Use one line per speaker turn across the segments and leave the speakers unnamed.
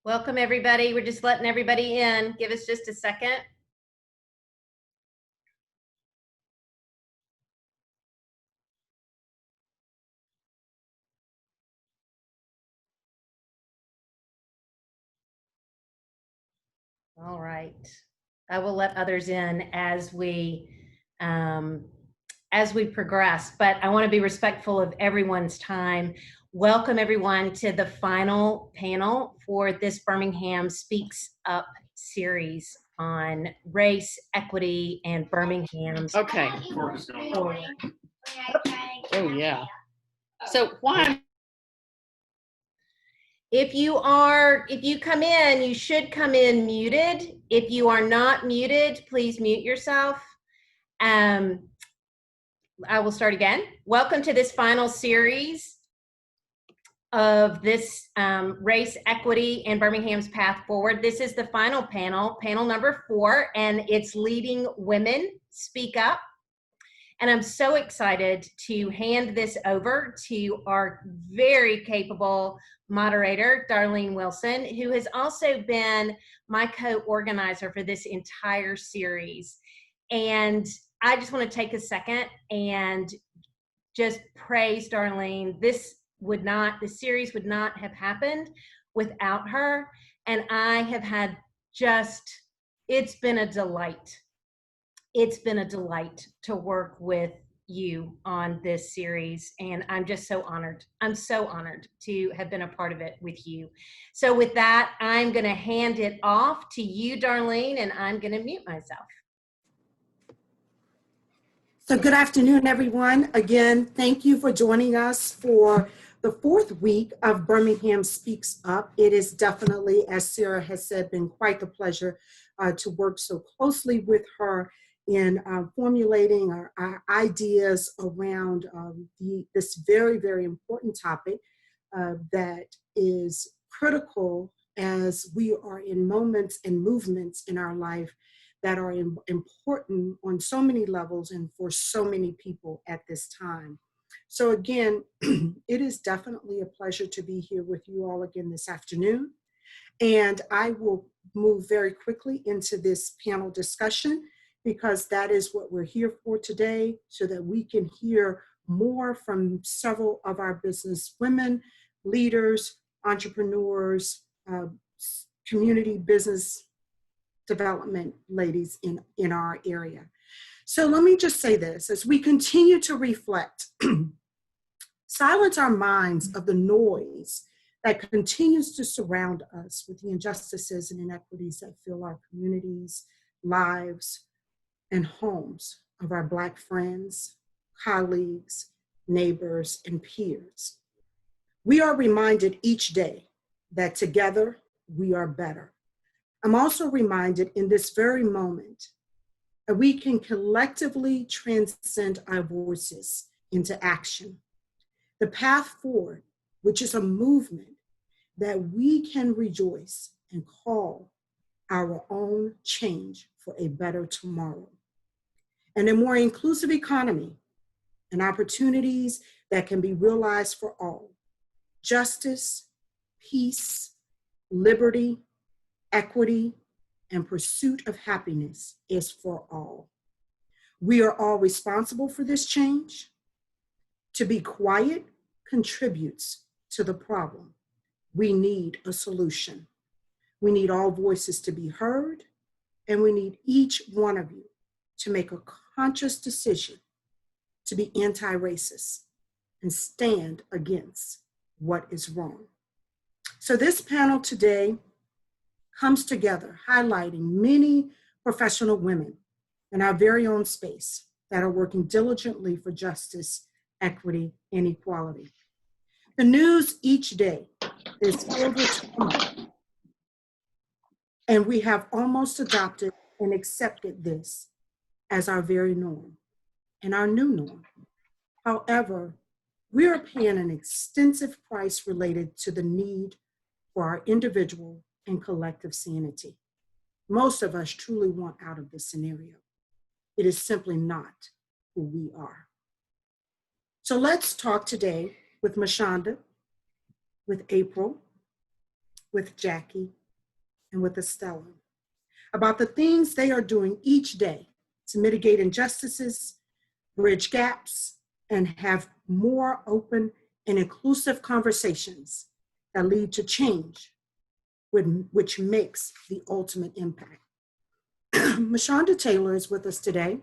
Welcome, everybody. We're just letting everybody in. Give us just a second. All right. I will let others in as we progress, but I want to be respectful of everyone's time. Welcome, everyone, to the final panel for this Birmingham Speaks Up series on race, equity, and Birmingham's.
Okay. Oh, yeah. So why?
If you come in, you should come in muted. If you are not muted, please mute yourself. I will start again. Welcome to this final series of this race, equity, and Birmingham's path forward. This is the final panel, panel number 4, and it's Leading Women Speak Up. And I'm so excited to hand this over to our very capable moderator, Darlene Wilson, who has also been my co-organizer for this entire series. And I just want to take a second and just praise Darlene. The series would not have happened without her. And I have had it's been a delight. It's been a delight to work with you on this series, and I'm just so honored. I'm so honored to have been a part of it with you. So with that, I'm going to hand it off to you, Darlene, and I'm going to mute myself.
So good afternoon, everyone. Again, thank you for joining us for the 4th week of Birmingham Speaks Up. It is definitely, as Sarah has said, been quite the pleasure to work so closely with her in formulating our ideas around this very, very important topic that is critical as we are in moments and movements in our life that are important on so many levels and for so many people at this time. So again, it is definitely a pleasure to be here with you all again this afternoon. And I will move very quickly into this panel discussion because that is what we're here for today, so that we can hear more from several of our business women, leaders, entrepreneurs, community business development ladies in our area. So let me just say this, as we continue to reflect, silence our minds of the noise that continues to surround us with the injustices and inequities that fill our communities, lives, and homes of our Black friends, colleagues, neighbors, and peers. We are reminded each day that together we are better. I'm also reminded in this very moment that we can collectively transcend our voices into action. The path forward, which is a movement that we can rejoice and call our own change for a better tomorrow. And a more inclusive economy and opportunities that can be realized for all. Justice, peace, liberty, equity, and pursuit of happiness is for all. We are all responsible for this change. To be quiet contributes to the problem. We need a solution. We need all voices to be heard, and we need each one of you to make a conscious decision to be anti-racist and stand against what is wrong. So this panel today comes together highlighting many professional women in our very own space that are working diligently for justice, equity, and equality. The news each day is filled with trauma, and we have almost adopted and accepted this as our very norm and our new norm. However, we are paying an extensive price related to the need for our individual and collective sanity. Most of us truly want out of this scenario. It is simply not who we are. So let's talk today with Mashonda, with April, with Jackie, and with Estella about the things they are doing each day to mitigate injustices, bridge gaps, and have more open and inclusive conversations that lead to change, which makes the ultimate impact. Mashonda Taylor is with us today.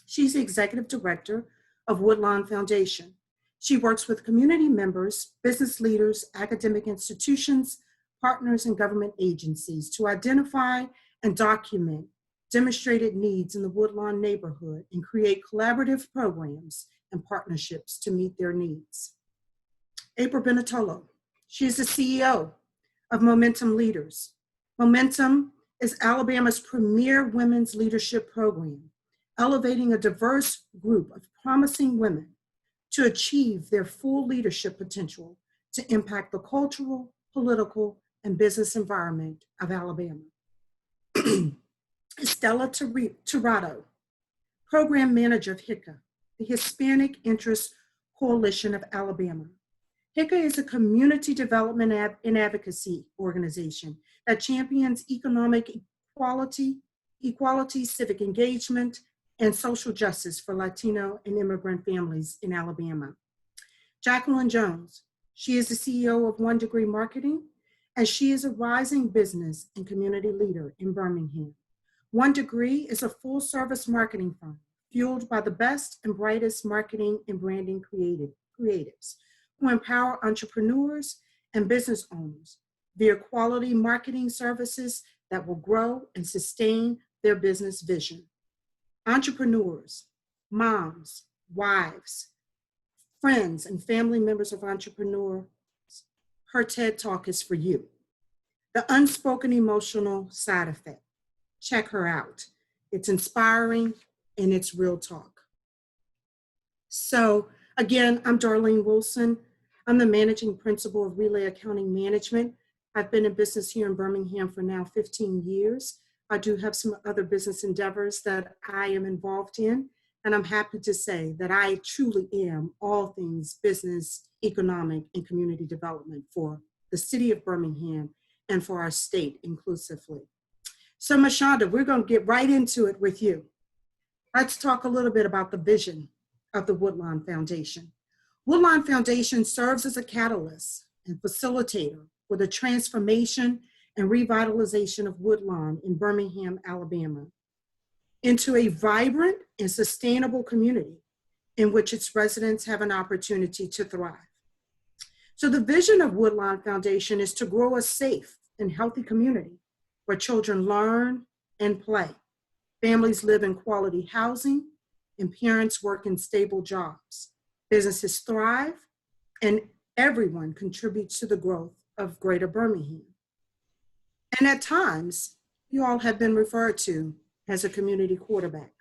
She's the executive director of Woodlawn Foundation. She works with community members, business leaders, academic institutions, partners, and government agencies to identify and document demonstrated needs in the Woodlawn neighborhood and create collaborative programs and partnerships to meet their needs. April Benitolo, she is the CEO of Momentum Leaders. Momentum is Alabama's premier women's leadership program, elevating a diverse group of promising women to achieve their full leadership potential to impact the cultural, political, and business environment of Alabama. Estella Tirado, program manager of HICA, the Hispanic Interest Coalition of Alabama. HICA is a community development and advocacy organization that champions economic equality, civic engagement, and social justice for Latino and immigrant families in Alabama. Jacqueline Jones, she is the CEO of One Degree Marketing, and she is a rising business and community leader in Birmingham. One Degree is a full-service marketing firm fueled by the best and brightest marketing and branding creatives who empower entrepreneurs and business owners via quality marketing services that will grow and sustain their business vision. Entrepreneurs, moms, wives, friends, and family members of entrepreneurs, her TED Talk is for you. The Unspoken Emotional Side Effect. Check her out. It's inspiring and it's real talk. So again, I'm Darlene Wilson. I'm the managing principal of Relay Accounting Management. I've been in business here in Birmingham for now 15 years. I do have some other business endeavors that I am involved in, and I'm happy to say that I truly am all things business, economic, and community development for the city of Birmingham and for our state inclusively. So Mashonda, we're going to get right into it with you. Let's talk a little bit about the vision of the Woodlawn Foundation. Woodlawn Foundation serves as a catalyst and facilitator for the transformation and revitalization of Woodlawn in Birmingham, Alabama, into a vibrant and sustainable community in which its residents have an opportunity to thrive. So the vision of Woodlawn Foundation is to grow a safe and healthy community where children learn and play, families live in quality housing, and parents work in stable jobs. Businesses thrive, and everyone contributes to the growth of Greater Birmingham. And at times, you all have been referred to as a community quarterback.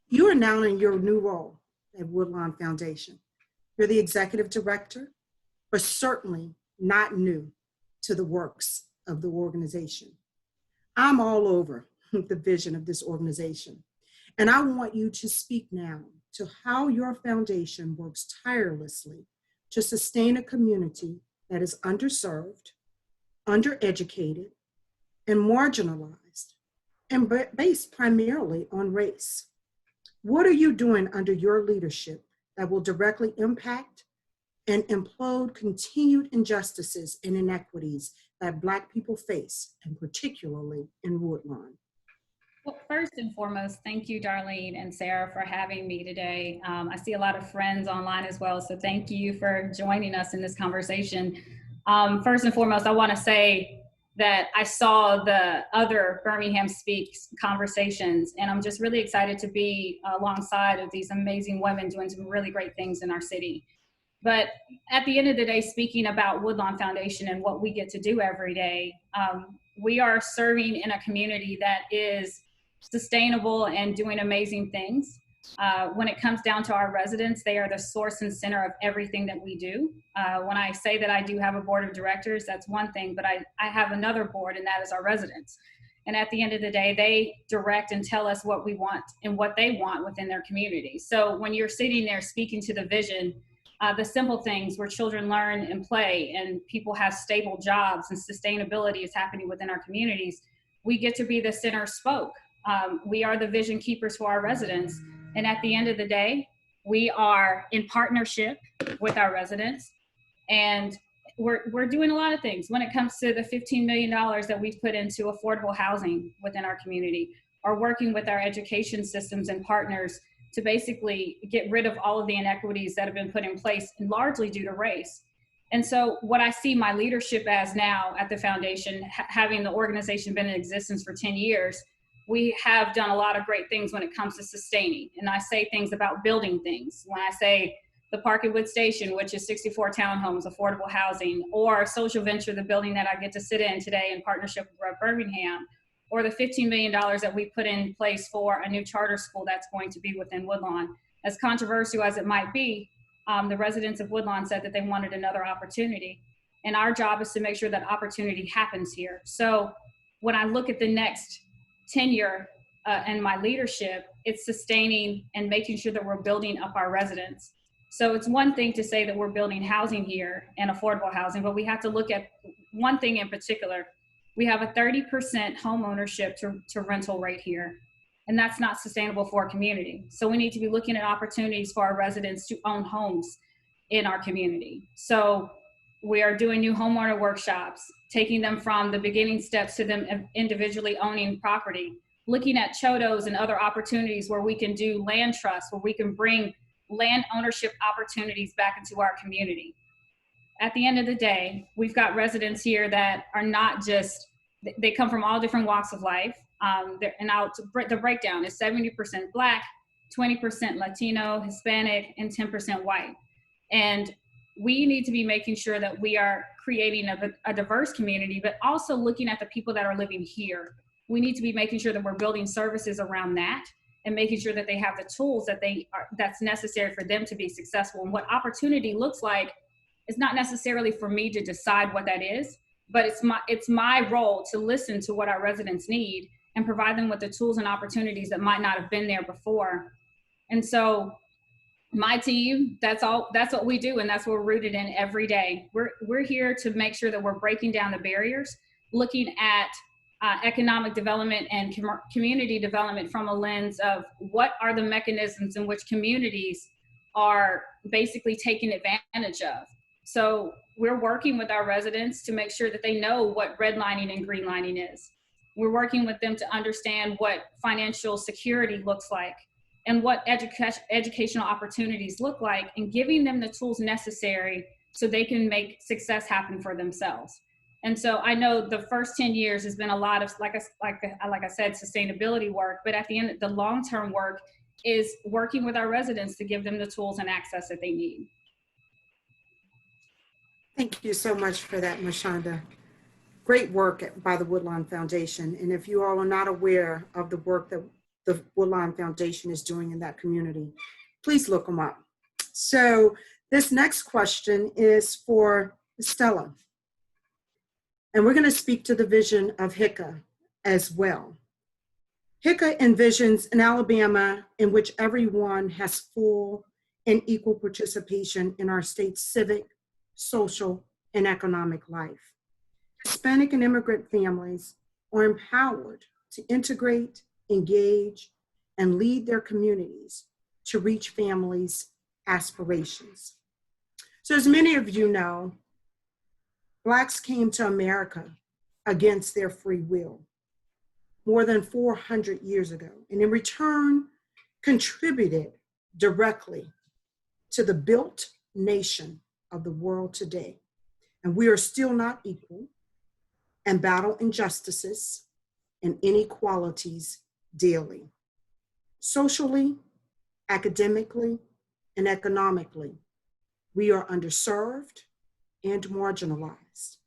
You are now in your new role at Woodlawn Foundation. You're the executive director, but certainly not new to the works of the organization. I'm all over the vision of this organization, and I want you to speak now to how your foundation works tirelessly to sustain a community that is underserved, undereducated, and marginalized, and based primarily on race. What are you doing under your leadership that will directly impact and implode continued injustices and inequities that Black people face, and particularly in Woodlawn?
Well, first and foremost, thank you, Darlene and Sarah, for having me today. I see a lot of friends online as well, so thank you for joining us in this conversation. First and foremost, I want to say that I saw the other Birmingham Speaks conversations, and I'm just really excited to be alongside of these amazing women doing some really great things in our city. But at the end of the day, speaking about Woodlawn Foundation and what we get to do every day, we are serving in a community that is sustainable and doing amazing things. When it comes down to our residents, they are the source and center of everything that we do. When I say that I do have a board of directors, that's one thing, but I have another board, and that is our residents. And at the end of the day, they direct and tell us what we want and what they want within their community. So when you're sitting there speaking to the vision, the simple things where children learn and play and people have stable jobs and sustainability is happening within our communities, we get to be the center spoke. We are the vision keepers for our residents. And at the end of the day, we are in partnership with our residents. And we're doing a lot of things when it comes to the $15 million that we've put into affordable housing within our community, or working with our education systems and partners to basically get rid of all of the inequities that have been put in place, and largely due to race. And so what I see my leadership as now at the foundation, having the organization been in existence for 10 years, we have done a lot of great things when it comes to sustaining. And I say things about building things. When I say the Park and Wood Station, which is 64 townhomes, affordable housing, or Social Venture, the building that I get to sit in today in partnership with Birmingham, or the $15 million that we put in place for a new charter school that's going to be within Woodlawn. As controversial as it might be, the residents of Woodlawn said that they wanted another opportunity. And our job is to make sure that opportunity happens here. So when I look at the next tenure and my leadership, it's sustaining and making sure that we're building up our residents. So it's one thing to say that we're building housing here and affordable housing, but we have to look at one thing in particular. We have a 30% home ownership to rental rate here, and that's not sustainable for our community. So we need to be looking at opportunities for our residents to own homes in our community. So we are doing new homeowner workshops, taking them from the beginning steps to them individually owning property, looking at CHODOs and other opportunities where we can do land trusts, where we can bring land ownership opportunities back into our community. At the end of the day, we've got residents here that are not just, they come from all different walks of life. The breakdown is 70% Black, 20% Latino, Hispanic, and 10% white. And we need to be making sure that we are creating a diverse community, but also looking at the people that are living here. We need to be making sure that we're building services around that and making sure that they have the tools that's necessary for them to be successful. And what opportunity looks like is not necessarily for me to decide what that is, but it's my role to listen to what our residents need and provide them with the tools and opportunities that might not have been there before. And so my team, that's what we do, and that's what we're rooted in every day. We're here to make sure that we're breaking down the barriers, looking at economic development and community development from a lens of what are the mechanisms in which communities are basically taking advantage of. So we're working with our residents to make sure that they know what redlining and greenlining is. We're working with them to understand what financial security looks like and what educational opportunities look like, and giving them the tools necessary so they can make success happen for themselves. And so I know the first 10 years has been a lot of, like I said, sustainability work, but at the end, the long-term work is working with our residents to give them the tools and access that they need.
Thank you so much for that, Mashonda. Great work by the Woodlawn Foundation. And if you all are not aware of the work that the Woodlawn Foundation is doing in that community, please look them up. So this next question is for Stella. And we're going to speak to the vision of HICA as well. HICA envisions an Alabama in which everyone has full and equal participation in our state's civic, social, and economic life. Hispanic and immigrant families are empowered to integrate, engage, and lead their communities to reach families' aspirations. So as many of you know, Blacks came to America against their free will more than 400 years ago, and in return contributed directly to the built nation of the world today. And we are still not equal and battle injustices and inequalities daily. Socially, academically, and economically, we are underserved and marginalized.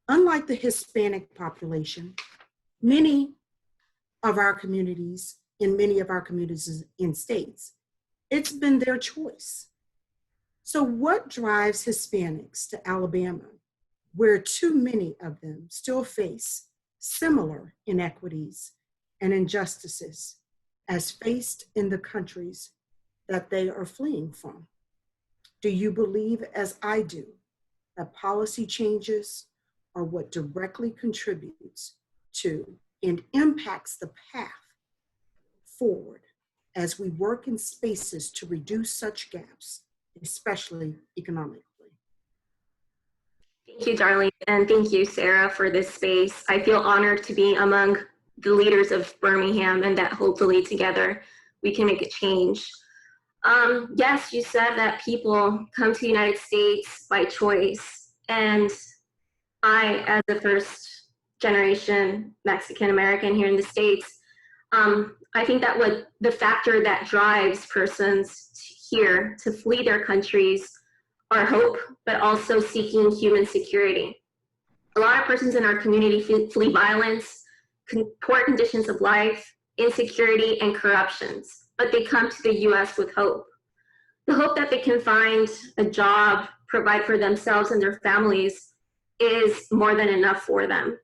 Unlike the Hispanic population, many of our communities in states, it's been their choice. So what drives Hispanics to Alabama, where too many of them still face similar inequities and injustices as faced in the countries that they are fleeing from? Do you believe, as I do, that policy changes are what directly contributes to and impacts the path forward as we work in spaces to reduce such gaps, especially economically?
Thank you, Darlene, and thank you, Sarah, for this space. I feel honored to be among the leaders of Birmingham and that hopefully together we can make a change. Yes, you said that people come to the United States by choice, and I, as a first generation Mexican American here in the States, I think that what the factor that drives persons here to flee their countries are hope, but also seeking human security. A lot of persons in our community flee violence, poor conditions of life, insecurity, and corruptions, but they come to the US with hope. The hope that they can find a job, provide for themselves and their families is more than enough for them.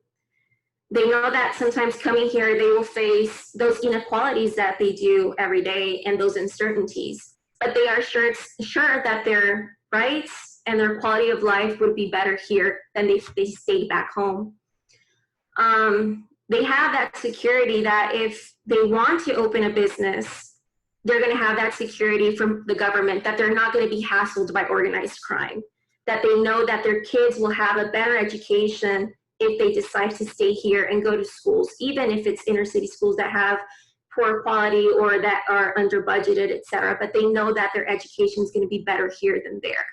They know that sometimes coming here, they will face those inequalities that they do every day and those uncertainties, but they are sure that their rights and their quality of life would be better here than if they stayed back home. They have that security that if they want to open a business, they're going to have that security from the government, that they're not going to be hassled by organized crime, that they know that their kids will have a better education if they decide to stay here and go to schools, even if it's inner city schools that have poor quality or that are under budgeted, et cetera, but they know that their education is going to be better here than there.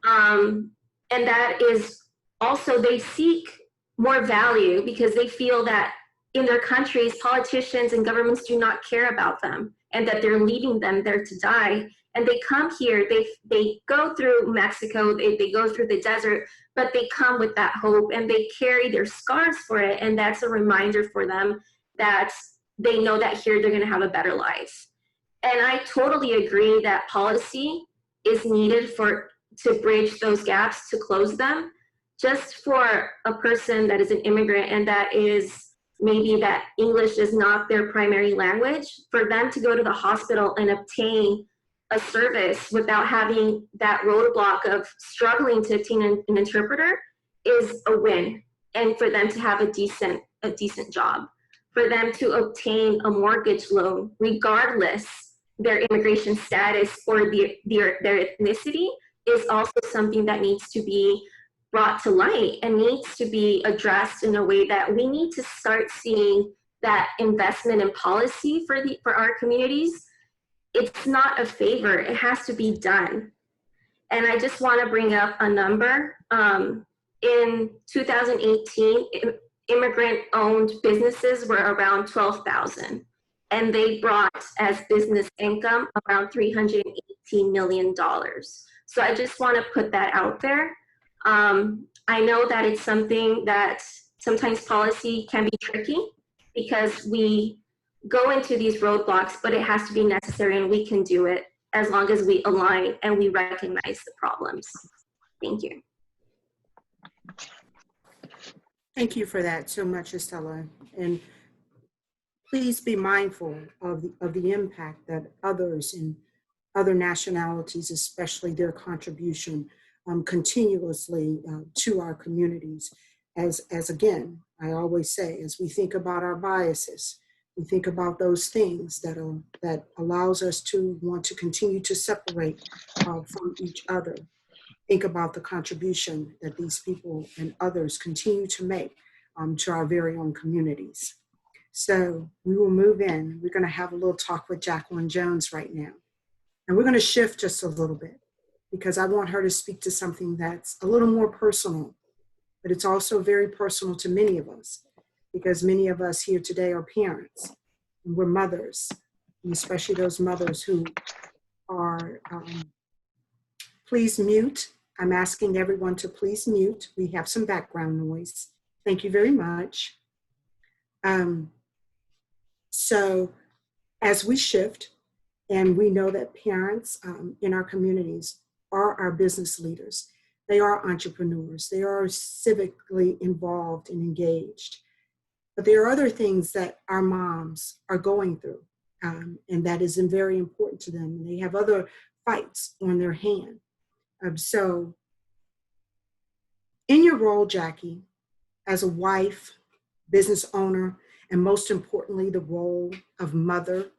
And that is also, they seek more value because they feel that in their countries, politicians and governments do not care about them and that they're leaving them there to die. And they come here, they go through Mexico, they go through the desert, but they come with that hope and they carry their scars for it. And that's a reminder for them that they know that here they're going to have a better life. And I totally agree that policy is needed to bridge those gaps, to close them. Just for a person that is an immigrant and that is maybe that English is not their primary language, for them to go to the hospital and obtain a service without having that roadblock of struggling to obtain an interpreter is a win. And for them to have a decent job, for them to obtain a mortgage loan, regardless their immigration status or their ethnicity, is also something that needs to be brought to light and needs to be addressed in a way that we need to start seeing that investment in policy for our communities. It's not a favor, it has to be done. And I just want to bring up a number. In 2018, immigrant-owned businesses were around 12,000, and they brought as business income around $318 million. So I just want to put that out there. I know that it's something that sometimes policy can be tricky because we go into these roadblocks, but it has to be necessary and we can do it as long as we align and we recognize the problems. Thank you.
Thank you for that so much, Estella. And please be mindful of the impact that others in other nationalities, especially their contribution continuously to our communities. As again, I always say, as we think about our biases, we think about those things that allows us to want to continue to separate from each other. Think about the contribution that these people and others continue to make to our very own communities. So we will move in. We're going to have a little talk with Jacqueline Jones right now. And we're going to shift just a little bit because I want her to speak to something that's a little more personal, but it's also very personal to many of us because many of us here today are parents and we're mothers, and especially those mothers who are, please mute. I'm asking everyone to please mute. We have some background noise. Thank you very much. So as we shift, and we know that parents in our communities are our business leaders. They are entrepreneurs. They are civically involved and engaged. But there are other things that our moms are going through, and that is very important to them. They have other fights on their hand. So in your role, Jackie, as a wife, business owner, and most importantly, the role of mother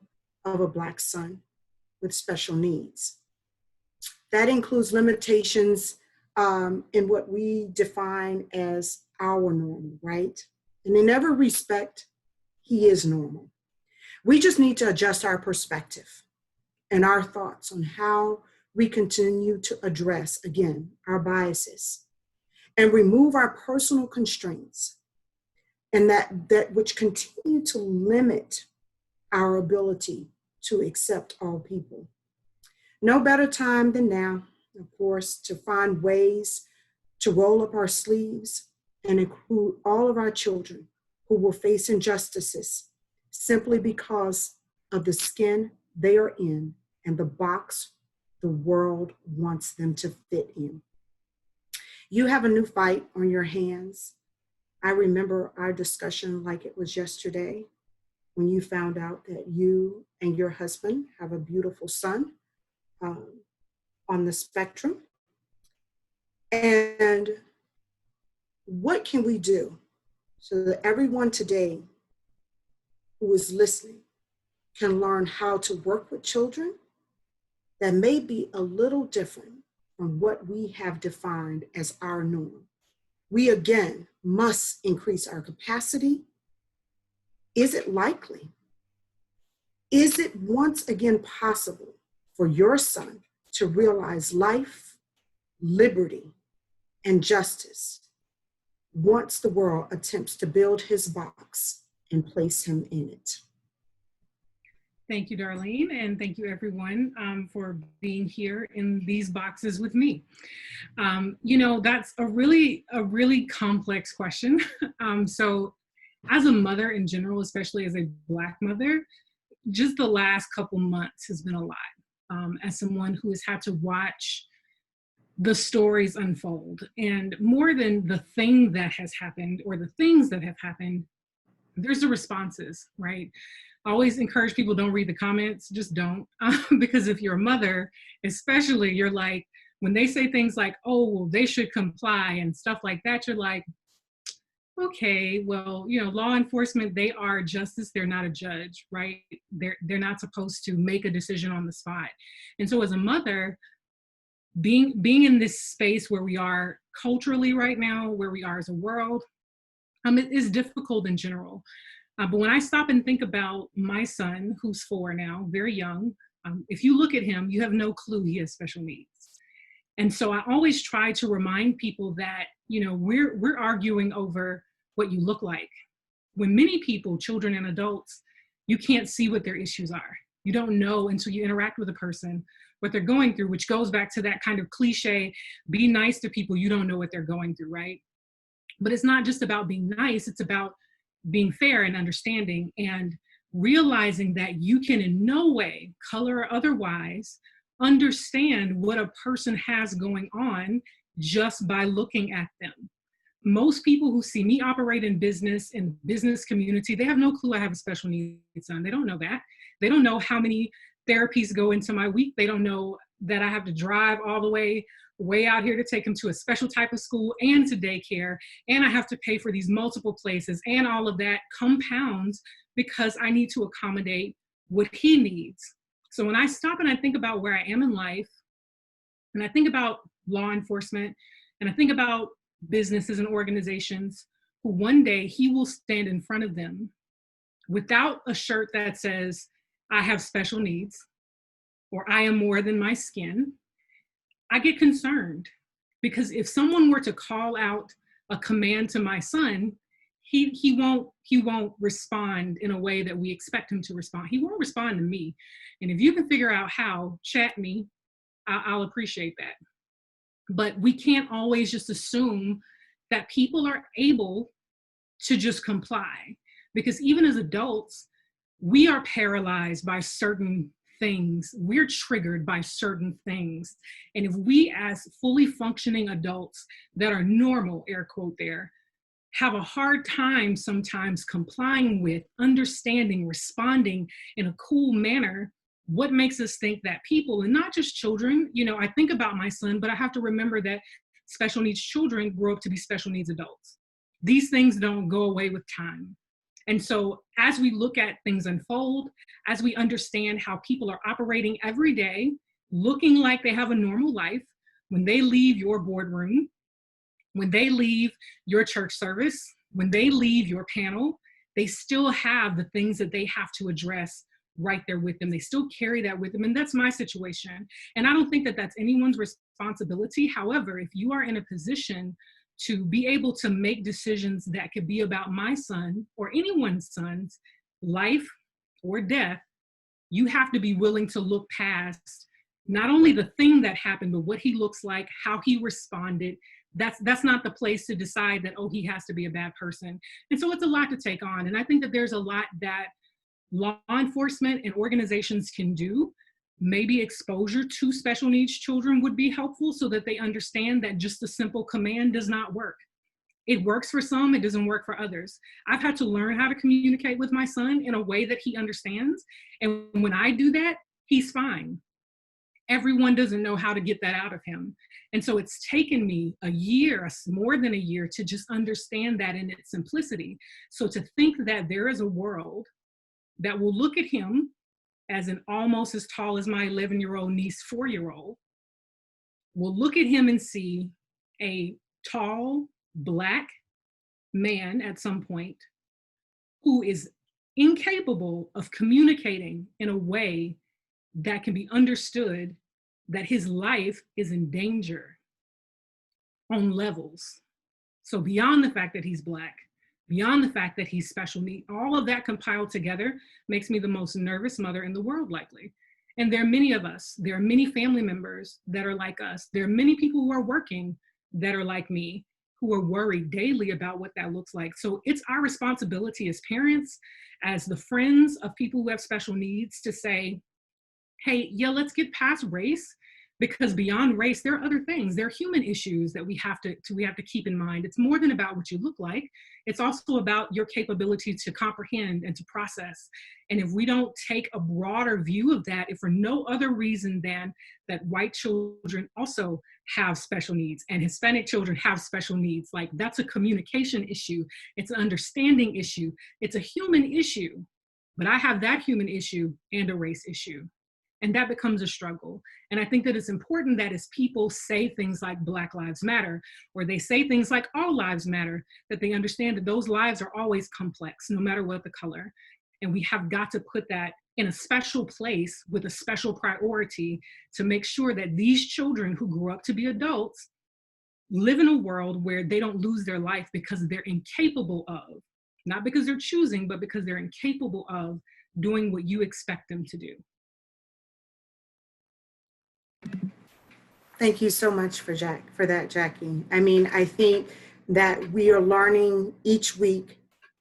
of a Black son with special needs. That includes limitations in what we define as our normal, right? And in every respect, he is normal. We just need to adjust our perspective and our thoughts on how we continue to address, again, our biases and remove our personal constraints and that which continue to limit our ability to accept all people. No better time than now, of course, to find ways to roll up our sleeves and include all of our children who will face injustices simply because of the skin they are in and the box the world wants them to fit in. You have a new fight on your hands. I remember our discussion like it was yesterday when you found out that you and your husband have a beautiful son on the spectrum. And what can we do so that everyone today who is listening can learn how to work with children that may be a little different from what we have defined as our norm? We again must increase our capacity. Is it likely? Is it once again possible for your son to realize life, liberty, and justice once the world attempts to build his box and place him in it?
Thank you, Darlene, and thank you everyone for being here in these boxes with me. That's a really complex question. So as a mother in general, especially as a Black mother, just the last couple months has been a lot. As someone who has had to watch the stories unfold, and more than the thing that has happened or the things that have happened, there's the responses, right? I always encourage people, don't read the comments, just don't. Because if you're a mother, especially, you're like, when they say things like, oh, well, they should comply and stuff like that, you're like, okay, well, law enforcement, they are justice, they're not a judge, right? They're not supposed to make a decision on the spot. And so as a mother, being in this space where we are culturally right now, where we are as a world, it is difficult in general. But when I stop and think about my son, who's 4 now, very young, if you look at him, you have no clue he has special needs. And so I always try to remind people that, we're arguing over what you look like. When many people, children and adults, you can't see what their issues are. You don't know until you interact with a person what they're going through, which goes back to that kind of cliche, be nice to people, you don't know what they're going through, right? But it's not just about being nice, it's about being fair and understanding and realizing that you can in no way, color or otherwise, understand what a person has going on just by looking at them. Most people who see me operate in business community, they have no clue I have a special needs son. They don't know that. They don't know how many therapies go into my week. They don't know that I have to drive all the way out here to take him to a special type of school and to daycare, and I have to pay for these multiple places, and all of that compounds because I need to accommodate what he needs. So when I stop and I think about where I am in life, and I think about law enforcement, and I think about businesses and organizations who one day he will stand in front of them without a shirt that says, I have special needs, or I am more than my skin, I get concerned, because if someone were to call out a command to my son, he won't respond in a way that we expect him to respond. He won't respond to me. And if you can figure out how, chat me, I'll appreciate that. But we can't always just assume that people are able to just comply, because even as adults, we are paralyzed by certain things. We're triggered by certain things. And if we as fully functioning adults that are normal, air quote there, have a hard time sometimes complying with, understanding, responding in a cool manner, What makes us think that people, and not just children, you know, I think about my son, but I have to remember that special needs children grow up to be special needs adults. These things don't go away with time. And so as we look at things unfold, as we understand how people are operating every day, looking like they have a normal life, when they leave your boardroom, when they leave your church service, when they leave your panel, they still have the things that they have to address right there with them. They still carry that with them. And that's my situation. And I don't think that that's anyone's responsibility. However, if you are in a position to be able to make decisions that could be about my son or anyone's son's life or death, you have to be willing to look past not only the thing that happened, but what he looks like, how he responded. That's not the place to decide that, oh, he has to be a bad person. And so it's a lot to take on. And I think that there's a lot that law enforcement and organizations can do. Maybe exposure to special needs children would be helpful so that they understand that just a simple command does not work. It works for some, it doesn't work for others. I've had to learn how to communicate with my son in a way that he understands. And when I do that, he's fine. Everyone doesn't know how to get that out of him. And so it's taken me a year, more than a year, to just understand that in its simplicity. So to think that there is a world that will look at him as an almost as tall as my 11-year-old niece, 4-year-old, will look at him and see a tall, Black man at some point who is incapable of communicating in a way that can be understood, that his life is in danger on levels. So beyond the fact that he's Black, beyond the fact that he's special needs, all of that compiled together makes me the most nervous mother in the world, likely. And there are many of us, there are many family members that are like us. There are many people who are working that are like me, who are worried daily about what that looks like. So it's our responsibility as parents, as the friends of people who have special needs, to say, hey, yeah, let's get past race, because beyond race, there are other things. There are human issues that we have to keep in mind. It's more than about what you look like. It's also about your capability to comprehend and to process. And if we don't take a broader view of that, if for no other reason than that white children also have special needs and Hispanic children have special needs, like that's a communication issue. It's an understanding issue. It's a human issue. But I have that human issue and a race issue. And that becomes a struggle. And I think that it's important that as people say things like Black Lives Matter, or they say things like all lives matter, that they understand that those lives are always complex, no matter what the color. And we have got to put that in a special place with a special priority to make sure that these children who grow up to be adults live in a world where they don't lose their life because they're incapable of, not because they're choosing, but because they're incapable of doing what you expect them to do.
Thank you so much for that, Jackie. I mean, I think that we are learning each week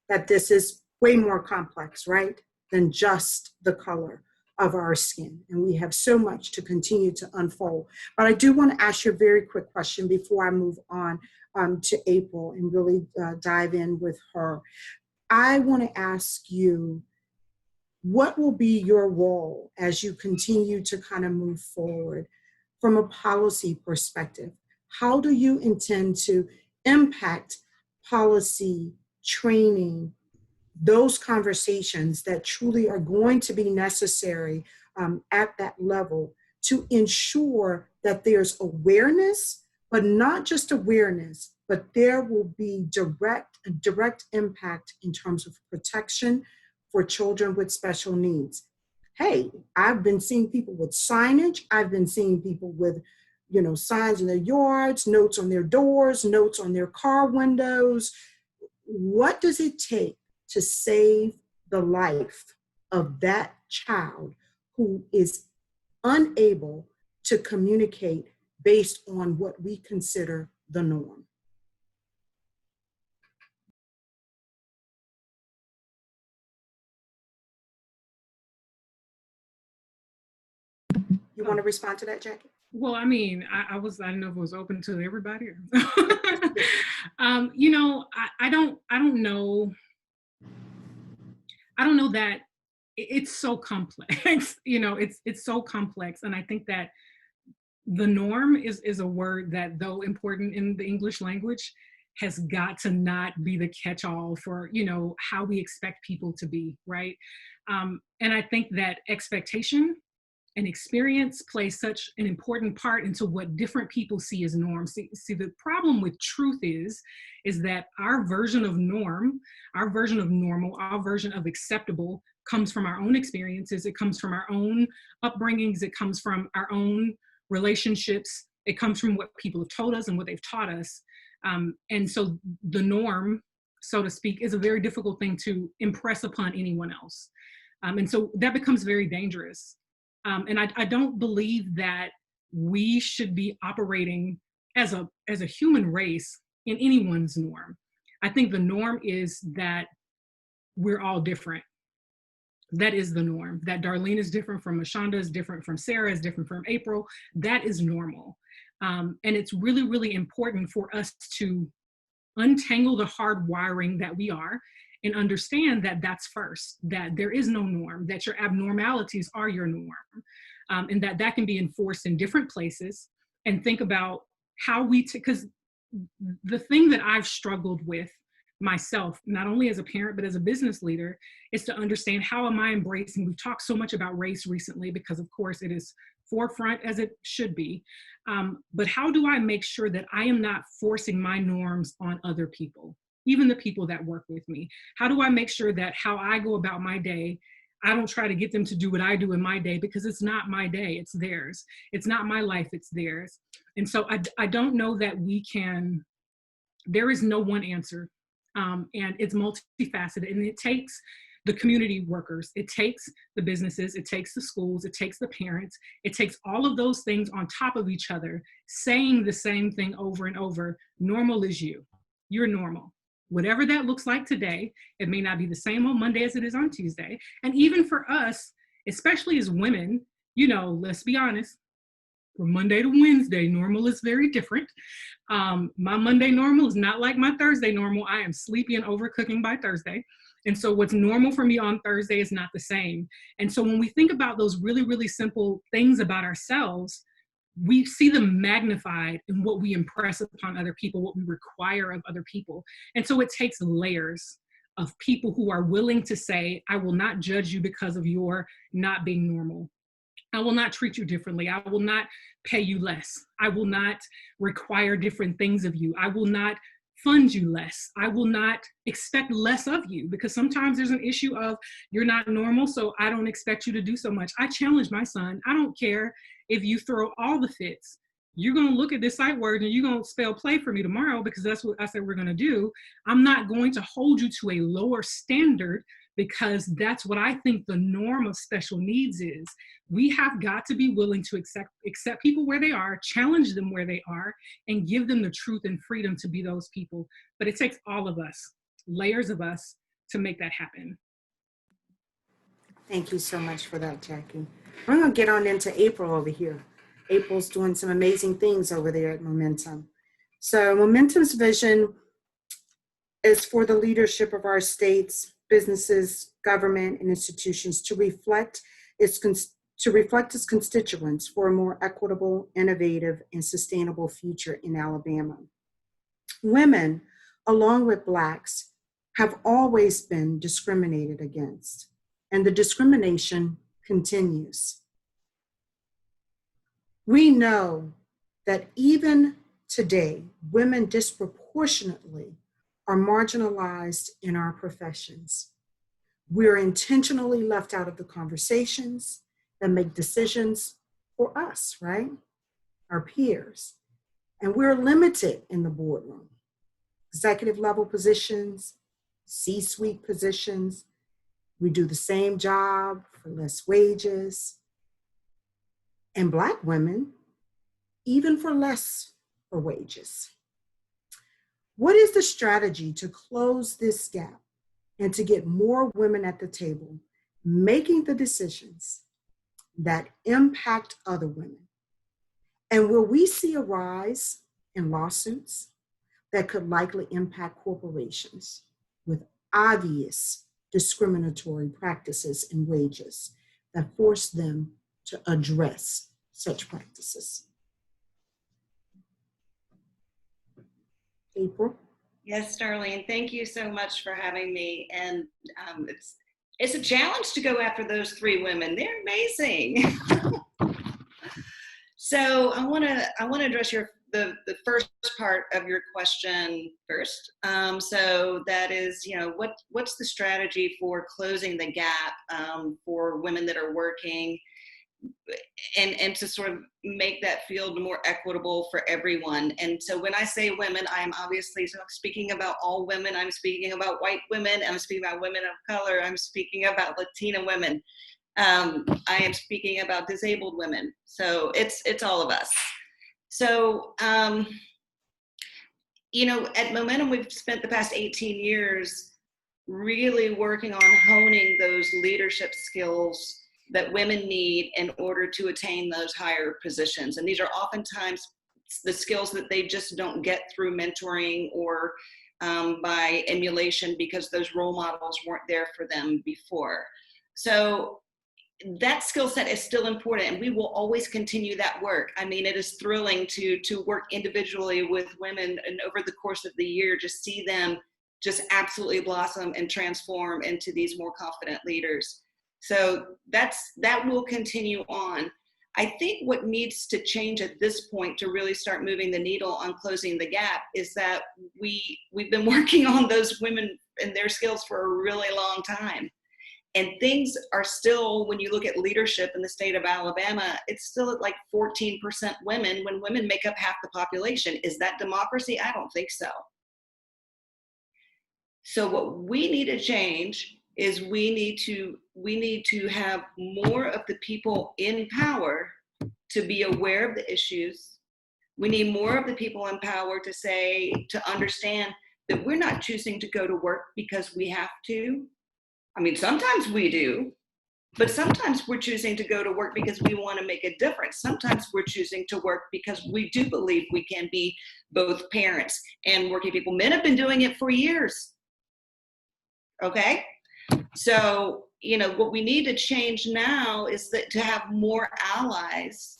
that this is way more complex, right, than just the color of our skin. And we have so much to continue to unfold. But I do want to ask you a very quick question before I move on to April and really dive in with her. I want to ask you, what will be your role as you continue to kind of move forward from a policy perspective? How do you intend to impact policy, training, those conversations that truly are going to be necessary at that level to ensure that there's awareness, but not just awareness, but there will be direct impact in terms of protection for children with special needs? Hey, I've been seeing people with signage. I've been seeing people with, signs in their yards, notes on their doors, notes on their car windows. What does it take to save the life of that child who is unable to communicate based on what we consider the norm? You want to respond to that, Jackie?
Well, I mean, I don't know if it was open to everybody. I don't know that it's so complex. You know, it's so complex. And I think that the norm is a word that, though important in the English language, has got to not be the catch-all for, you know, how we expect people to be, right? And I think that expectation and experience play such an important part into what different people see as norms. See, the problem with truth is that our version of norm, our version of normal, our version of acceptable comes from our own experiences. It comes from our own upbringings. It comes from our own relationships. It comes from what people have told us and what they've taught us. And so the norm, so to speak, is a very difficult thing to impress upon anyone else. And so that becomes very dangerous. And I don't believe that we should be operating as a human race in anyone's norm. I think the norm is that we're all different. That is the norm. That Darlene is different from Mashonda, is different from Sarah, is different from April. That is normal. And it's really, really important for us to untangle the hard wiring that we are and understand that that's first, that there is no norm, that your abnormalities are your norm, and that can be enforced in different places. And think about how because the thing that I've struggled with myself, not only as a parent, but as a business leader, is to understand how am I embracing, we've talked so much about race recently because of course it is forefront as it should be, but how do I make sure that I am not forcing my norms on other people, even the people that work with me? How do I make sure that how I go about my day, I don't try to get them to do what I do in my day, because it's not my day, it's theirs. It's not my life, it's theirs. And so I don't know that there is no one answer. And it's multifaceted, and it takes the community workers, it takes the businesses, it takes the schools, it takes the parents, it takes all of those things on top of each other, saying the same thing over and over. Normal is you. You're normal. Whatever that looks like today, it may not be the same on Monday as it is on Tuesday. And even for us, especially as women, you know, let's be honest, from Monday to Wednesday, normal is very different. My Monday normal is not like my Thursday normal. I am sleepy and overcooking by Thursday. And so what's normal for me on Thursday is not the same. And so when we think about those really, really simple things about ourselves, we see them magnified in what we impress upon other people, what we require of other people. And so it takes layers of people who are willing to say, I will not judge you because of your not being normal. I will not treat you differently. I will not pay you less. I will not require different things of you. I will not fund you less. I will not expect less of you, because sometimes there's an issue of you're not normal, so I don't expect you to do so much. I challenge my son. I don't care if you throw all the fits. You're going to look at this sight word and you're going to spell play for me tomorrow, because that's what I said we're going to do. I'm not going to hold you to a lower standard because that's what I think the norm of special needs is. We have got to be willing to accept people where they are, challenge them where they are, and give them the truth and freedom to be those people. But it takes all of us, layers of us, to make that happen.
Thank you so much for that, Jackie. We're going to get on into April over here. April's doing some amazing things over there at Momentum. So Momentum's vision is for the leadership of our states, businesses, government, and institutions to reflect its constituents for a more equitable, innovative, and sustainable future in Alabama. Women, along with Blacks, have always been discriminated against, and the discrimination continues. We know that even today, women disproportionately are marginalized in our professions. We're intentionally left out of the conversations that make decisions for us, right? Our peers. And we're limited in the boardroom. Executive level positions, C-suite positions. We do the same job for less wages. And Black women, even for less for wages. What is the strategy to close this gap and to get more women at the table, making the decisions that impact other women? And will we see a rise in lawsuits that could likely impact corporations with obvious discriminatory practices in wages that force them to address such practices. April?
Yes, Darlene, thank you so much for having me. And it's a challenge to go after those three women. They're amazing. So I want to address the first part of your question first. So that is, what's the strategy for closing the gap for women that are working, and to sort of make that field more equitable for everyone. And so when I say women, I'm obviously speaking about all women. I'm speaking about white women. I'm speaking about women of color. I'm speaking about Latina women. I am speaking about disabled women. So it's all of us. So, at Momentum, we've spent the past 18 years really working on honing those leadership skills that women need in order to attain those higher positions. And these are oftentimes the skills that they just don't get through mentoring or by emulation, because those role models weren't there for them before. So that skill set is still important, and we will always continue that work. I mean, it is thrilling to work individually with women, and over the course of the year, just see them just absolutely blossom and transform into these more confident leaders. So that will continue on. I think what needs to change at this point to really start moving the needle on closing the gap is that we've been working on those women and their skills for a really long time. And things are still, when you look at leadership in the state of Alabama, it's still at like 14% women, when women make up half the population. Is that democracy? I don't think so. So what we need to change is we need to have more of the people in power to be aware of the issues. We need more of the people in power to understand that we're not choosing to go to work because we have to. I mean, sometimes we do, but sometimes we're choosing to go to work because we want to make a difference. Sometimes we're choosing to work because we do believe we can be both parents and working people. Men have been doing it for years. Okay? So, what we need to change now is that to have more allies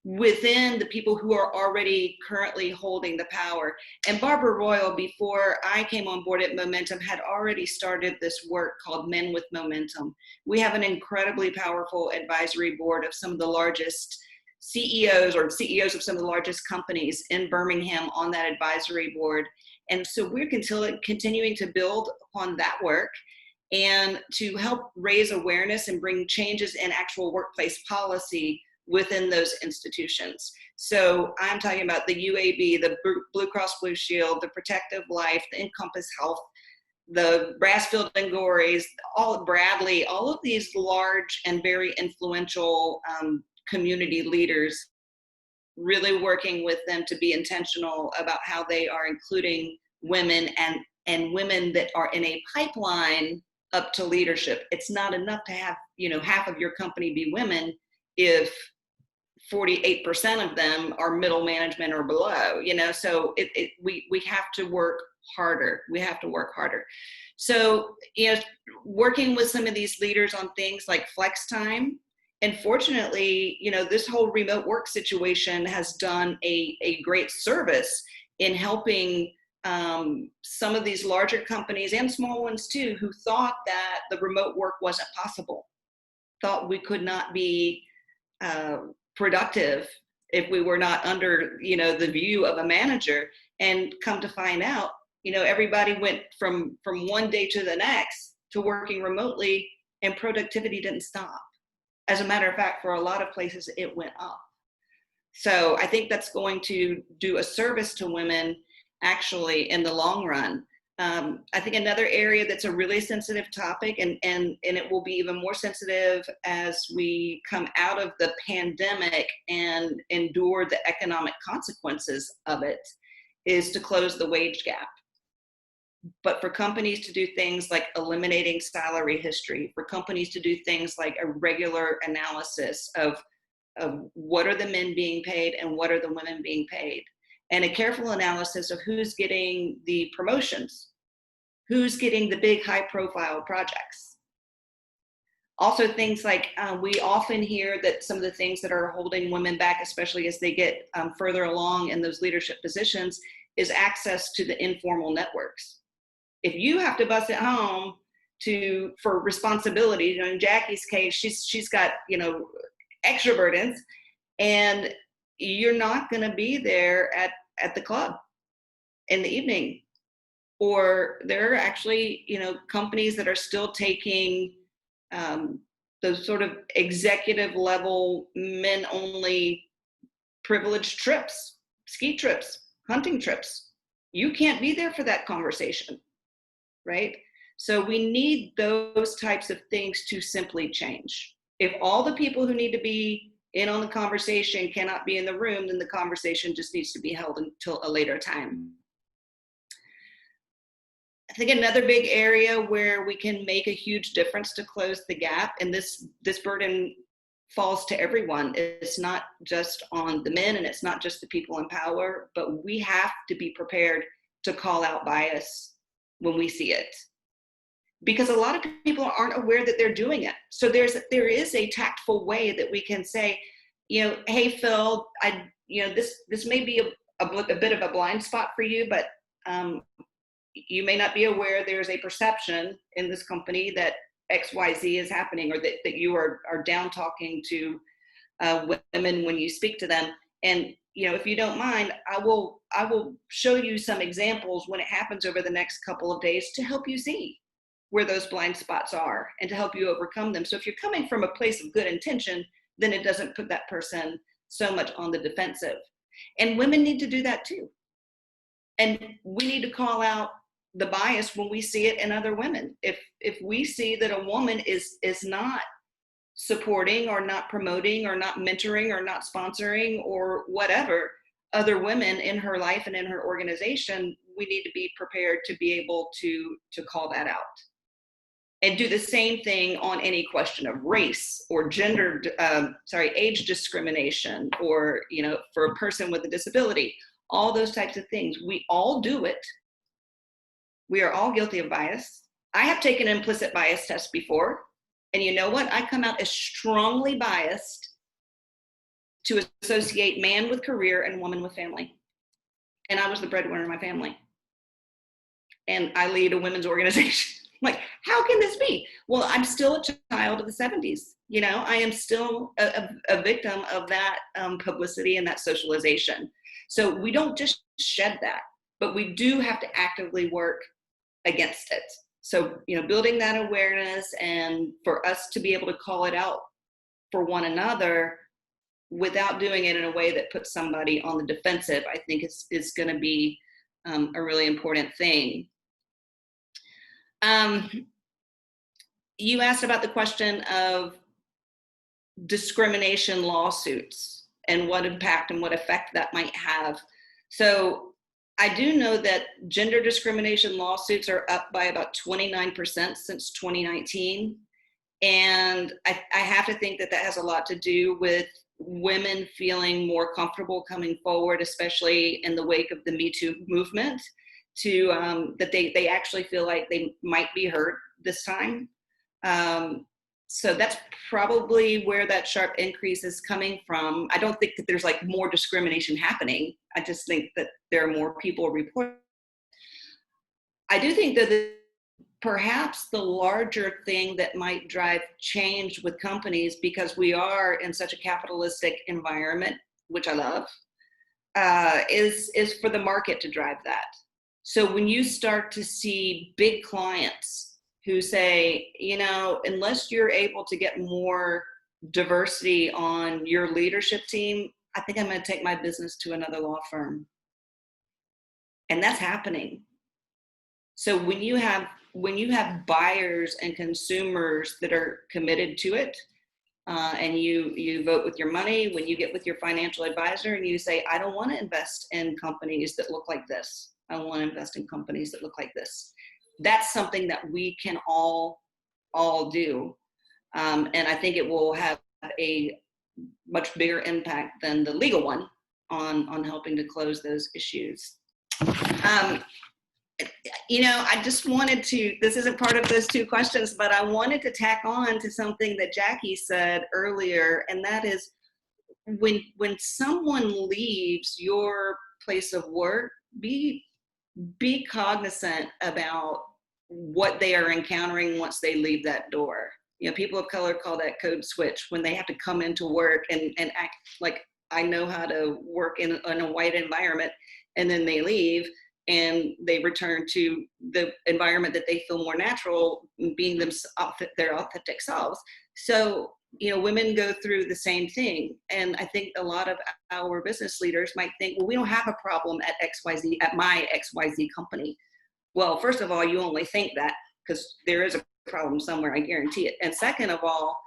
within the people who are already currently holding the power. And Barbara Royal, before I came on board at Momentum, had already started this work called Men with Momentum. We have an incredibly powerful advisory board of some of the largest CEOs of some of the largest companies in Birmingham on that advisory board. And so we're continuing to build upon that work and to help raise awareness and bring changes in actual workplace policy within those institutions. So I'm talking about the UAB, the Blue Cross Blue Shield, the Protective Life, the Encompass Health, the Brassfield and Gorey's, Bradley, all of these large and very influential community leaders, really working with them to be intentional about how they are including women and women that are in a pipeline up to leadership. It's not enough to have, half of your company be women if 48% of them are middle management or below, so we have to work harder. We have to work harder. So, working with some of these leaders on things like flex time. And fortunately, this whole remote work situation has done a great service in helping some of these larger companies and small ones too, who thought that the remote work wasn't possible, thought we could not be productive if we were not under, the view of a manager. And come to find out, everybody went from one day to the next to working remotely, and productivity didn't stop. As a matter of fact, for a lot of places, it went up. So I think that's going to do a service to women actually in the long run. I think another area that's a really sensitive topic, and it will be even more sensitive as we come out of the pandemic and endure the economic consequences of it, is to close the wage gap. But for companies to do things like eliminating salary history, for companies to do things like a regular analysis of what are the men being paid and what are the women being paid, and a careful analysis of who's getting the promotions, Who's getting the big high profile projects? Also things like we often hear that some of the things that are holding women back, especially as they get further along in those leadership positions, is access to the informal networks. If you have to bust it home for responsibility, you know, in Jackie's case, she's got, you know, extra burdens, and you're not going to be there at the club in the evening. Or there are actually, you know, companies that are still taking those sort of executive level men only privileged trips, ski trips, hunting trips. You can't be there for that conversation, right? So we need those types of things to simply change. If all the people who need to be in on the conversation cannot be in the room, then the conversation just needs to be held until a later time. I think another big area where we can make a huge difference to close the gap, and this burden falls to everyone. It's not just on the men, and it's not just the people in power, but we have to be prepared to call out bias when we see it. Because a lot of people aren't aware that they're doing it. So there is a tactful way that we can say, you know, hey, Phil, this may be a bit of a blind spot for you, but you may not be aware there's a perception in this company that XYZ is happening, or that you are down talking to women when you speak to them. And, you know, if you don't mind, I will show you some examples when it happens over the next couple of days to help you see where those blind spots are and to help you overcome them. So if you're coming from a place of good intention, then it doesn't put that person so much on the defensive. And women need to do that too. And we need to call out the bias when we see it in other women. If we see that a woman is not supporting or not promoting or not mentoring or not sponsoring or whatever other women in her life and in her organization, we need to be prepared to be able to call that out. And do the same thing on any question of race or gender, age discrimination, or, you know, for a person with a disability, all those types of things. We all do it. We are all guilty of bias. I have taken an implicit bias test before, and you know what? I come out as strongly biased to associate man with career and woman with family. And I was the breadwinner in my family. And I lead a women's organization. Like, how can this be? Well, I'm still a child of the 70s. You know, I am still a victim of that publicity and that socialization. So we don't just shed that, but we do have to actively work against it. So, you know, building that awareness, and for us to be able to call it out for one another without doing it in a way that puts somebody on the defensive, I think is going to be a really important thing. You asked about the question of discrimination lawsuits and what impact and what effect that might have. So I do know that gender discrimination lawsuits are up by about 29% since 2019. And I have to think that has a lot to do with women feeling more comfortable coming forward, especially in the wake of the Me Too movement, to that they actually feel like they might be heard this time. So that's probably where that sharp increase is coming from. I don't think that there's like more discrimination happening. I just think that there are more people reporting. I do think that perhaps the larger thing that might drive change with companies, because we are in such a capitalistic environment, which I love, is for the market to drive that. So when you start to see big clients who say, you know, unless you're able to get more diversity on your leadership team, I think I'm going to take my business to another law firm. And that's happening. So when you have buyers and consumers that are committed to it, and you vote with your money, when you get with your financial advisor and you say, I don't want to invest in companies that look like this. I want to invest in companies that look like this. That's something that we can all do. And I think it will have a much bigger impact than the legal one on helping to close those issues. I just wanted to, this isn't part of those two questions, but I wanted to tack on to something that Jackie said earlier, and that is when someone leaves your place of work, be cognizant about what they are encountering once they leave that door. People of color call that code switch, when they have to come into work and act like I know how to work in a white environment, and then they leave and they return to the environment that they feel more natural, being their authentic selves. So, women go through the same thing. And I think a lot of our business leaders might think, well, we don't have a problem at XYZ, at my XYZ company. Well, first of all, you only think that because there is a problem somewhere, I guarantee it. And second of all,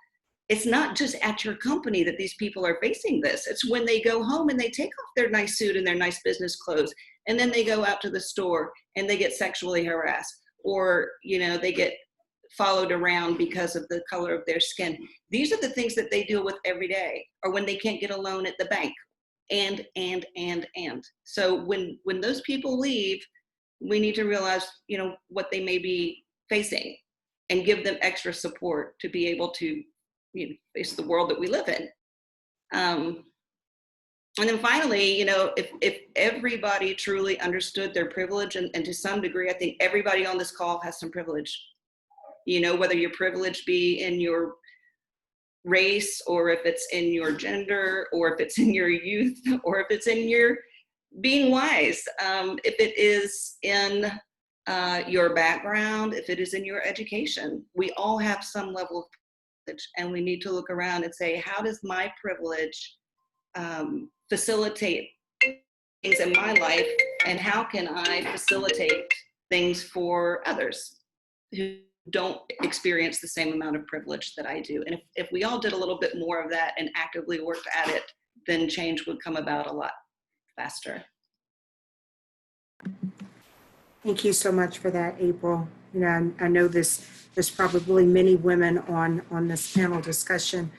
it's not just at your company that these people are facing this. It's when they go home and they take off their nice suit and their nice business clothes, and then they go out to the store and they get sexually harassed, or, they get followed around because of the color of their skin. These are the things that they deal with every day, or when they can't get a loan at the bank, and. So when those people leave, we need to realize, what they may be facing, and give them extra support to be able to face the world that we live in. And then finally, if everybody truly understood their privilege, and to some degree, I think everybody on this call has some privilege, whether your privilege be in your race, or if it's in your gender, or if it's in your youth, or if it's in your being wise, if it is in your background, if it is in your education. We all have some level of privilege, and we need to look around and say, how does my privilege facilitate things in my life, and how can I facilitate things for others who don't experience the same amount of privilege that I do? And if we all did a little bit more of that and actively worked at it, then change would come about a lot faster.
Thank you so much for that, April. I know there's probably many women on this panel discussion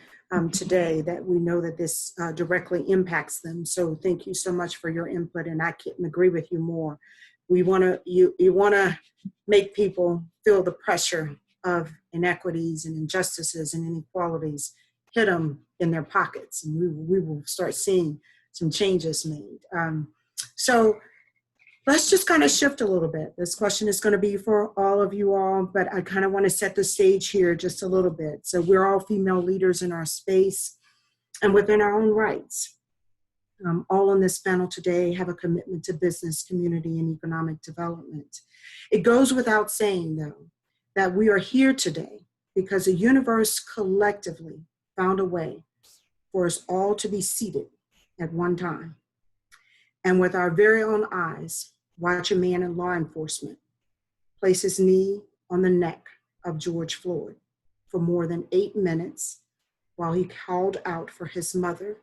today that we know that this directly impacts them. So thank you so much for your input, and I couldn't agree with you more. You want to make people feel the pressure of inequities and injustices and inequalities, hit them in their pockets, and we will start seeing some changes made. So let's just kind of shift a little bit. This question is going to be for all of you all, but I kind of want to set the stage here just a little bit. So we're all female leaders in our space and within our own rights. All on this panel today have a commitment to business, community, and economic development. It goes without saying, though, that we are here today because the universe collectively found a way for us all to be seated at one time. And with our very own eyes, watch a man in law enforcement place his knee on the neck of George Floyd for more than 8 minutes while he called out for his mother,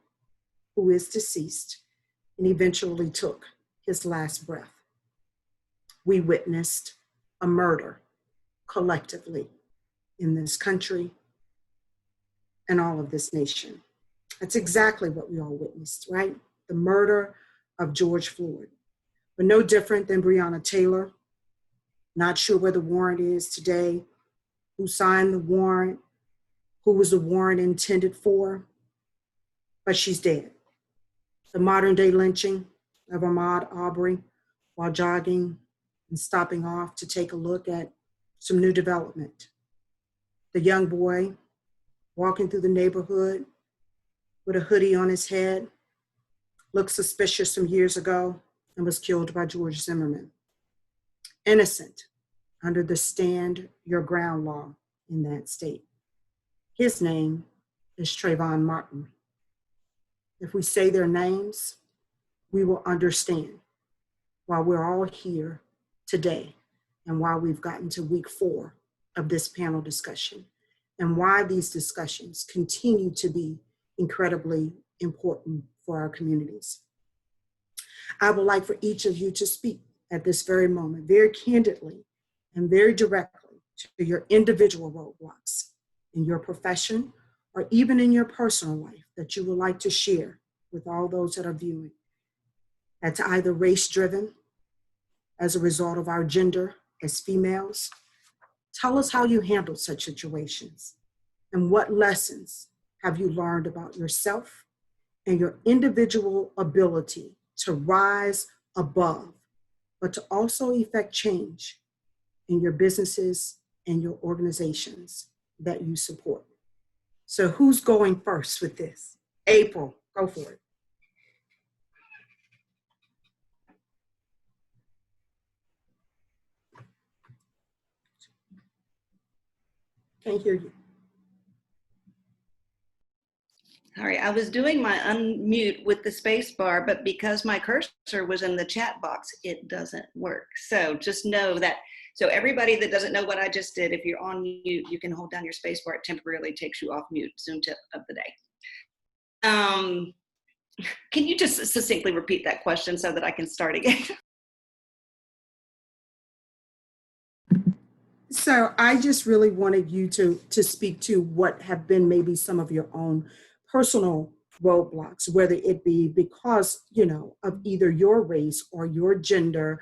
who is deceased, and eventually took his last breath. We witnessed a murder collectively in this country and all of this nation. That's exactly what we all witnessed, right? The murder of George Floyd. But no different than Breonna Taylor. Not sure where the warrant is today, who signed the warrant, who was the warrant intended for, but she's dead. The modern day lynching of Ahmaud Arbery while jogging and stopping off to take a look at some new development. The young boy walking through the neighborhood with a hoodie on his head, looked suspicious some years ago and was killed by George Zimmerman. Innocent under the stand your ground law in that state. His name is Trayvon Martin. If we say their names, we will understand why we're all here today and why we've gotten to week 4 of this panel discussion, and why these discussions continue to be incredibly important for our communities. I would like for each of you to speak at this very moment, very candidly and very directly, to your individual roadblocks in your profession or even in your personal life that you would like to share with all those that are viewing. That's either race-driven, as a result of our gender as females? Tell us how you handle such situations and what lessons have you learned about yourself and your individual ability to rise above, but to also effect change in your businesses and your organizations that you support. So who's going first with this? April, go for it. Can't hear you.
Sorry, I was doing my unmute with the space bar, but because my cursor was in the chat box, it doesn't work. So just know that. So everybody that doesn't know what I just did, if you're on mute, you can hold down your space bar. It temporarily takes you off mute. Zoom tip of the day. Can you just succinctly repeat that question so that I can start again?
So I just really wanted you to speak to what have been maybe some of your own personal roadblocks, whether it be because, you know, of either your race or your gender,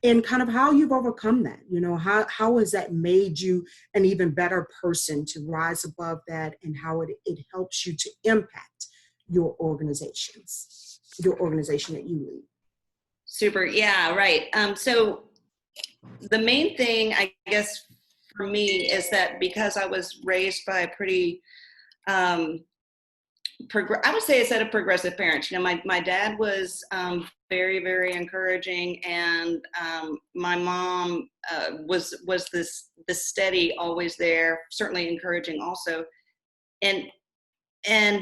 and kind of how you've overcome that. You know, how has that made you an even better person to rise above that, and how it helps you to impact your organizations, your organization that you lead?
Super, yeah, right. So the main thing, I guess, for me is that because I was raised by a pretty, I would say a set of progressive parents. You know, my dad was very, very encouraging, and my mom was the steady, always there, certainly encouraging also. And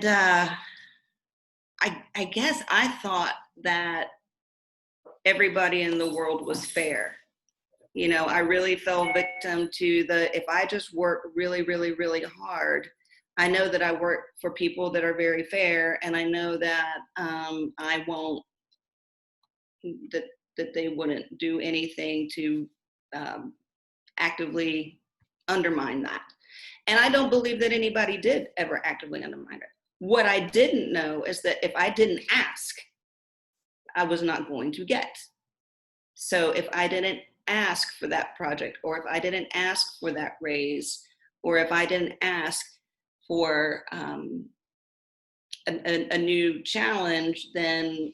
I guess I thought that everybody in the world was fair. You know, I really fell victim to if I just work really, really, really hard, I know that I work for people that are very fair, and I know that I won't, that they wouldn't do anything to actively undermine that. And I don't believe that anybody did ever actively undermine it. What I didn't know is that if I didn't ask, I was not going to get. So if I didn't ask for that project, or if I didn't ask for that raise, or if I didn't ask for a new challenge, then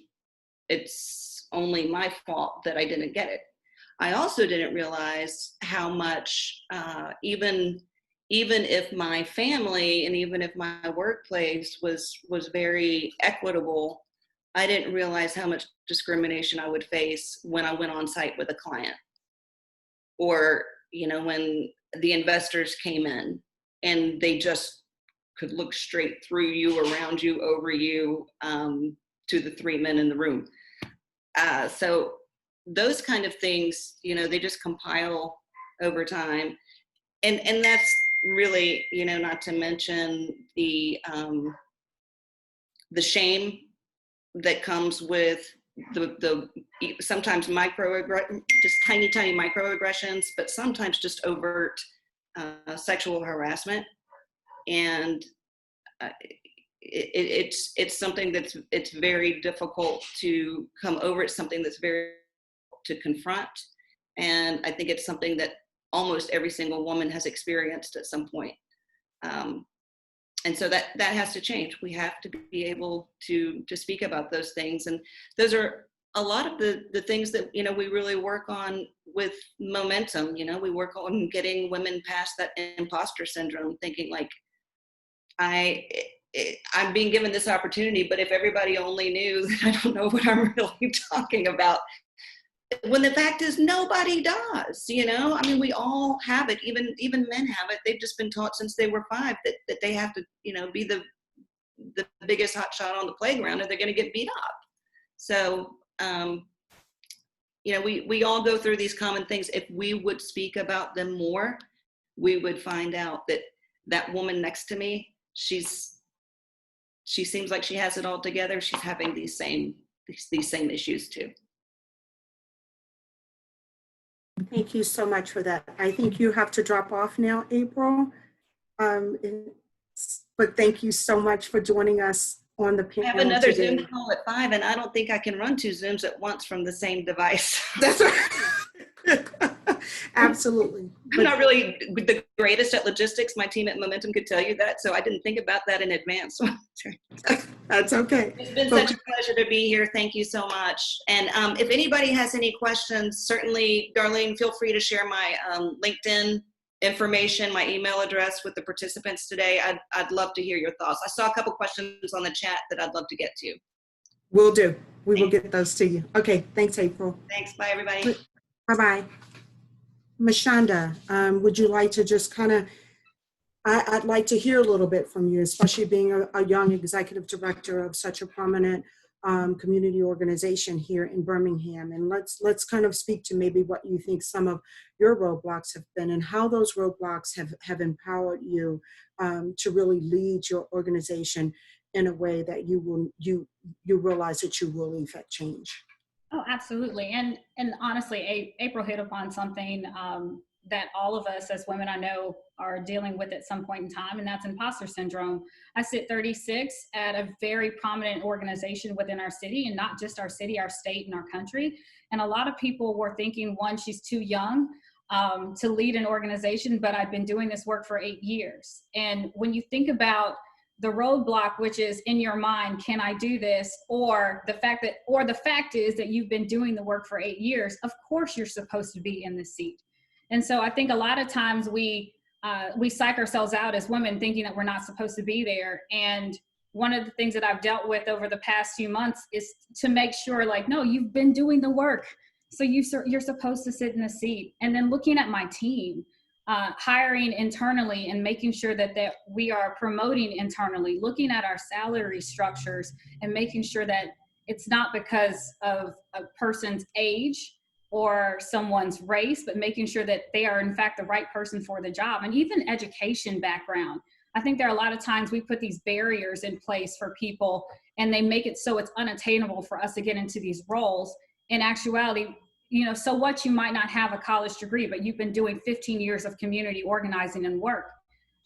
it's only my fault that I didn't get it. I also didn't realize how much, even if my family and even if my workplace was very equitable, I didn't realize how much discrimination I would face when I went on site with a client, or, you know, when the investors came in and they just could look straight through you, around you, over you, to the three men in the room. So those kind of things, you know, they just compile over time. And that's really, you know, not to mention the shame that comes with the sometimes just tiny microaggressions, but sometimes just overt sexual harassment. And it's something it's very difficult to come over. It's something that's very to confront, and I think it's something that almost every single woman has experienced at some point. And so that has to change. We have to be able to speak about those things, and those are a lot of the things that, you know, we really work on with momentum. You know, we work on getting women past that imposter syndrome, thinking like, I'm being given this opportunity, but if everybody only knew that I don't know what I'm really talking about. When the fact is nobody does, you know? I mean, we all have it, even men have it. They've just been taught since they were 5 that they have to, you know, be the biggest hot shot on the playground, or they're gonna get beat up. So, you know, we all go through these common things. If we would speak about them more, we would find out that woman next to me, she seems like she has it all together. She's having these same issues too.
Thank you so much for that. I think you have to drop off now, April. But thank you so much for joining us on the
I
panel
have another
today.
Zoom call at 5, and I don't think I can run 2 Zooms at once from the same device.
That's right. Absolutely.
I'm not really the greatest at logistics. My team at Momentum could tell you that, so I didn't think about that in advance.
That's okay.
It's been such a pleasure to be here. Thank you so much. And if anybody has any questions, certainly, Darlene, feel free to share my LinkedIn information, my email address with the participants today. I'd love to hear your thoughts. I saw a couple questions on the chat that I'd love to get to.
Will do. We will get those to you. Okay. Thanks, April.
Thanks. Bye, everybody.
Bye-bye. Mashonda, would you like to just kind of, I'd like to hear a little bit from you, especially being a young executive director of such a prominent community organization here in Birmingham. And let's kind of speak to maybe what you think some of your roadblocks have been and how those roadblocks have empowered you to really lead your organization in a way that you realize that you will effect change.
Oh, absolutely. And honestly, April hit upon something that all of us as women I know are dealing with at some point in time, and that's imposter syndrome. I sit 36 at a very prominent organization within our city, and not just our city, our state and our country. And a lot of people were thinking, one, she's too young to lead an organization, but I've been doing this work for 8 years. And when you think about the roadblock, which is in your mind, can I do this? Or the fact is that you've been doing the work for 8 years, of course you're supposed to be in this seat. And so I think a lot of times we psych ourselves out as women thinking that we're not supposed to be there. And one of the things that I've dealt with over the past few months is to make sure, like, no, you've been doing the work. So you're supposed to sit in the seat. And then looking at my team, hiring internally and making sure that we are promoting internally, looking at our salary structures and making sure that it's not because of a person's age or someone's race, but making sure that they are in fact the right person for the job. And even education background. I think there are a lot of times we put these barriers in place for people and they make it so it's unattainable for us to get into these roles. In actuality, you know, so what, you might not have a college degree, but you've been doing 15 years of community organizing and work.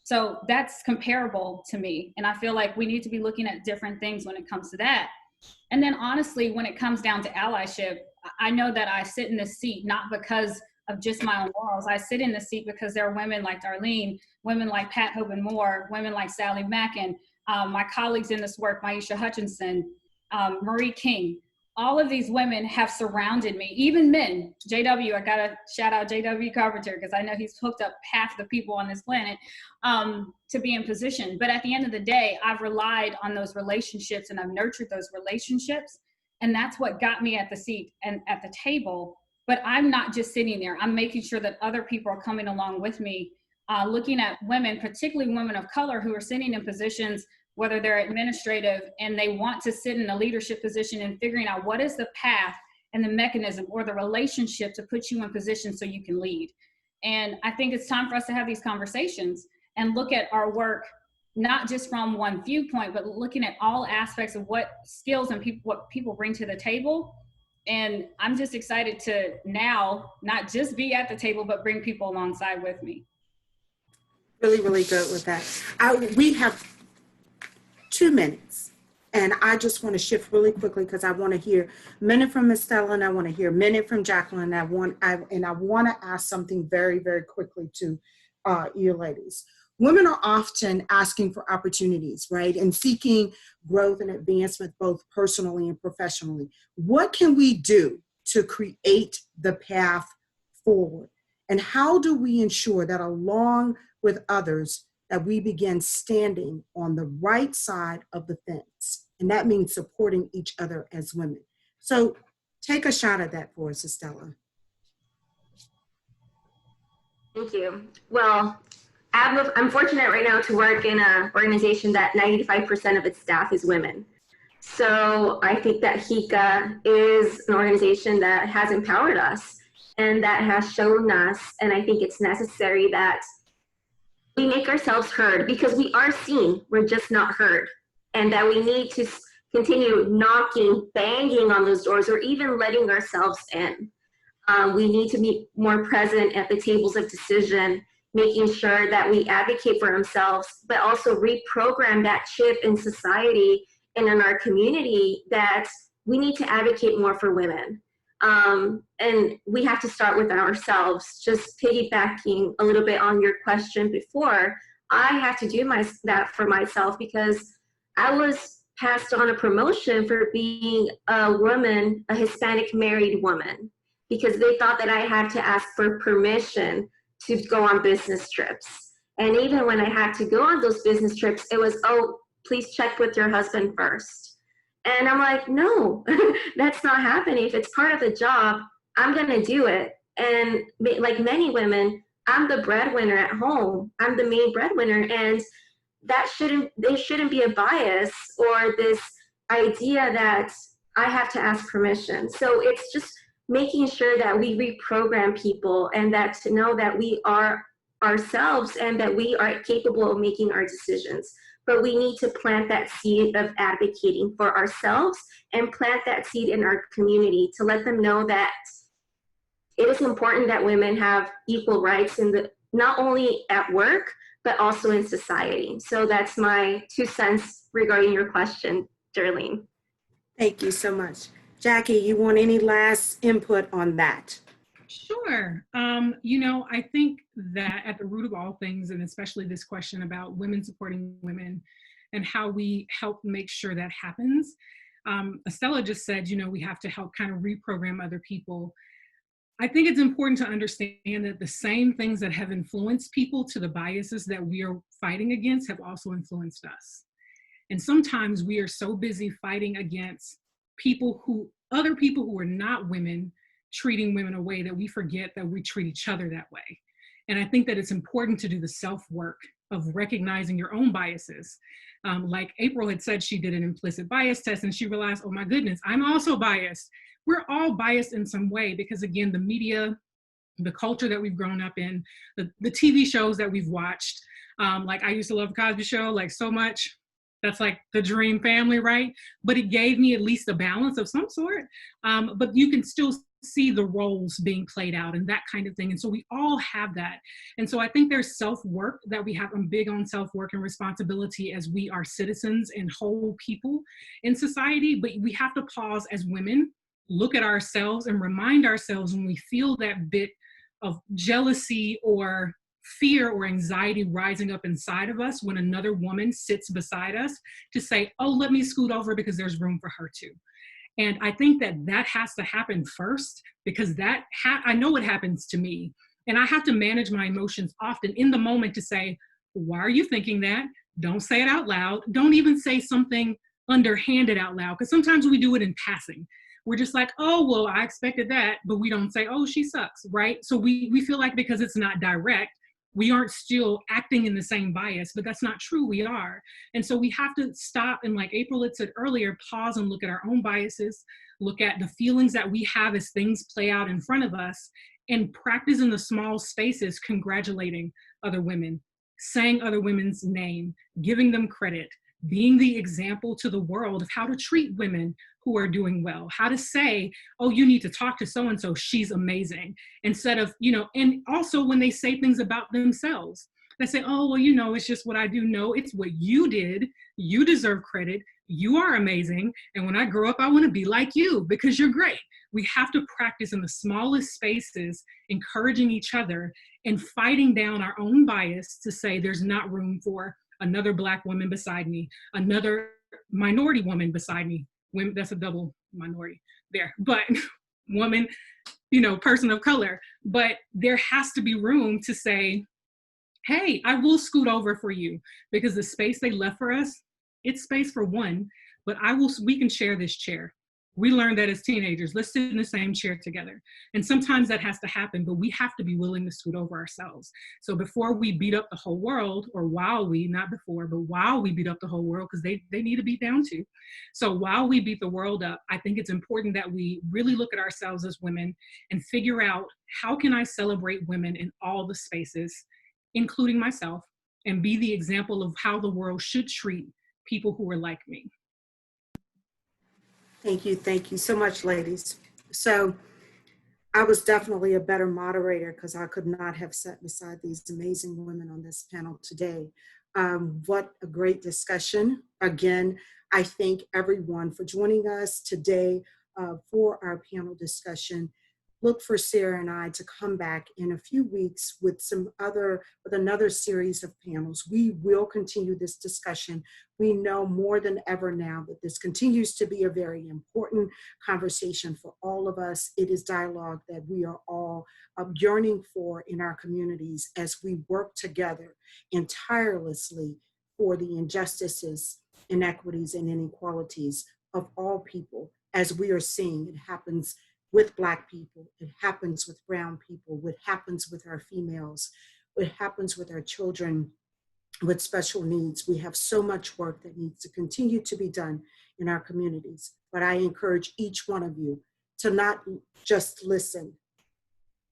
So that's comparable to me. And I feel like we need to be looking at different things when it comes to that. And then honestly, when it comes down to allyship, I know that I sit in this seat, not because of just my own laurels. I sit in this seat because there are women like Darlene, women like Pat Hoban Moore, women like Sally Mackin, my colleagues in this work, Maisha Hutchinson, Marie King. All of these women have surrounded me, even men. JW, I gotta shout out JW Carpenter because I know he's hooked up half the people on this planet to be in position. But at the end of the day, I've relied on those relationships and I've nurtured those relationships. And that's what got me at the seat and at the table. But I'm not just sitting there. I'm making sure that other people are coming along with me, looking at women, particularly women of color who are sitting in positions, whether they're administrative and they want to sit in a leadership position and figuring out what is the path and the mechanism or the relationship to put you in position so you can lead. And I think it's time for us to have these conversations and look at our work, not just from one viewpoint, but looking at all aspects of what skills and what people bring to the table. And I'm just excited to now not just be at the table, but bring people alongside with me.
Really, really good with that. We have 2 minutes, and I just want to shift really quickly because I want to hear a minute from Ms. Stella and I want to hear a minute from Jacqueline. I want to ask something very, very quickly to you ladies. Women are often asking for opportunities, right? And seeking growth and advancement, both personally and professionally. What can we do to create the path forward? And how do we ensure that along with others, that we begin standing on the right side of the fence? And that means supporting each other as women. So take a shot at that for us, Estella.
Thank you. Well, I'm fortunate right now to work in an organization that 95% of its staff is women. So I think that HICA is an organization that has empowered us and that has shown us, and I think it's necessary that we make ourselves heard, because we are seen, we're just not heard. And that we need to continue knocking, banging on those doors, or even letting ourselves in. We need to be more present at the tables of decision, making sure that we advocate for ourselves, but also reprogram that chip in society and in our community that we need to advocate more for women. And we have to start with ourselves. Just piggybacking a little bit on your question before, I have to do that for myself because I was passed on a promotion for being a woman, a Hispanic married woman, because they thought that I had to ask for permission to go on business trips. And even when I had to go on those business trips, it was, oh, please check with your husband first. And I'm like, no, that's not happening. If it's part of the job, I'm going to do it. And like many women, I'm the breadwinner at home. I'm the main breadwinner. And there shouldn't be a bias or this idea that I have to ask permission. So it's just making sure that we reprogram people and that to know that we are ourselves and that we are capable of making our decisions. But we need to plant that seed of advocating for ourselves and plant that seed in our community to let them know that it is important that women have equal rights not only at work, but also in society. So that's my 2 cents regarding your question, Darlene.
Thank you so much. Jackie, you want any last input on that?
Sure. I think that at the root of all things, and especially this question about women supporting women and how we help make sure that happens, Estella just said, we have to help kind of reprogram other people. I think it's important to understand that the same things that have influenced people to the biases that we are fighting against have also influenced us. And sometimes we are so busy fighting against other people who are not women, treating women a way that we forget that we treat each other that way. And I think that it's important to do the self-work of recognizing your own biases. Like April had said, she did an implicit bias test and she realized, oh my goodness, I'm also biased. We're all biased in some way because again, the media, the culture that we've grown up in, the TV shows that we've watched, like I used to love Cosby Show, like so much. That's like the dream family, right? But it gave me at least a balance of some sort. But you can still see the roles being played out and that kind of thing. And so we all have that. And so I think there's self-work that we have. I'm big on self-work and responsibility as we are citizens and whole people in society. But we have to pause as women, look at ourselves and remind ourselves when we feel that bit of jealousy or fear or anxiety rising up inside of us when another woman sits beside us, to say, oh, let me scoot over because there's room for her too. And I think that has to happen first because I know it happens to me. And I have to manage my emotions often in the moment to say, why are you thinking that? Don't say it out loud. Don't even say something underhanded out loud, because sometimes we do it in passing. We're just like, oh, well, I expected that, but we don't say, oh, she sucks, right? So we feel like because it's not direct, we aren't still acting in the same bias, but that's not true, we are. And so we have to stop and, like April had said earlier, pause and look at our own biases, look at the feelings that we have as things play out in front of us, and practice in the small spaces congratulating other women, saying other women's name, giving them credit, being the example to the world of how to treat women who are doing well, how to say, oh, you need to talk to so-and-so, she's amazing, instead of, and also when they say things about themselves, they say, oh, well, it's just what I do. No, it's what you did. You deserve credit. You are amazing. And when I grow up, I want to be like you because you're great. We have to practice in the smallest spaces, encouraging each other and fighting down our own bias to say there's not room for another Black woman beside me, another minority woman beside me. Women, that's a double minority there, but woman, person of color. But there has to be room to say, hey, I will scoot over for you because the space they left for us, it's space for one, but we can share this chair. We learned that as teenagers, let's sit in the same chair together. And sometimes that has to happen, but we have to be willing to scoot over ourselves. So before we beat up the whole world, or while we beat up the whole world, because they need to beat down too. So while we beat the world up, I think it's important that we really look at ourselves as women and figure out, how can I celebrate women in all the spaces, including myself, and be the example of how the world should treat people who are like me.
Thank you so much, ladies. So I was definitely a better moderator because I could not have sat beside these amazing women on this panel today. What a great discussion. Again, I thank everyone for joining us today for our panel discussion. Look for Sarah and I to come back in a few weeks with another series of panels. We will continue this discussion. We know more than ever now that this continues to be a very important conversation for all of us. It is dialogue that we are all yearning for in our communities as we work together and tirelessly for the injustices, inequities, and inequalities of all people, as we are seeing it happens with Black people, it happens with brown people, what happens with our females, what happens with our children with special needs. We have so much work that needs to continue to be done in our communities. But I encourage each one of you to not just listen,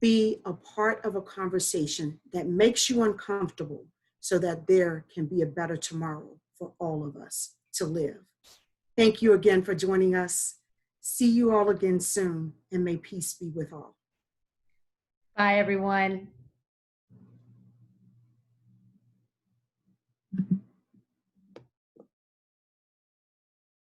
be a part of a conversation that makes you uncomfortable so that there can be a better tomorrow for all of us to live. Thank you again for joining us. See you all again soon, and may peace be with all.
Bye, everyone.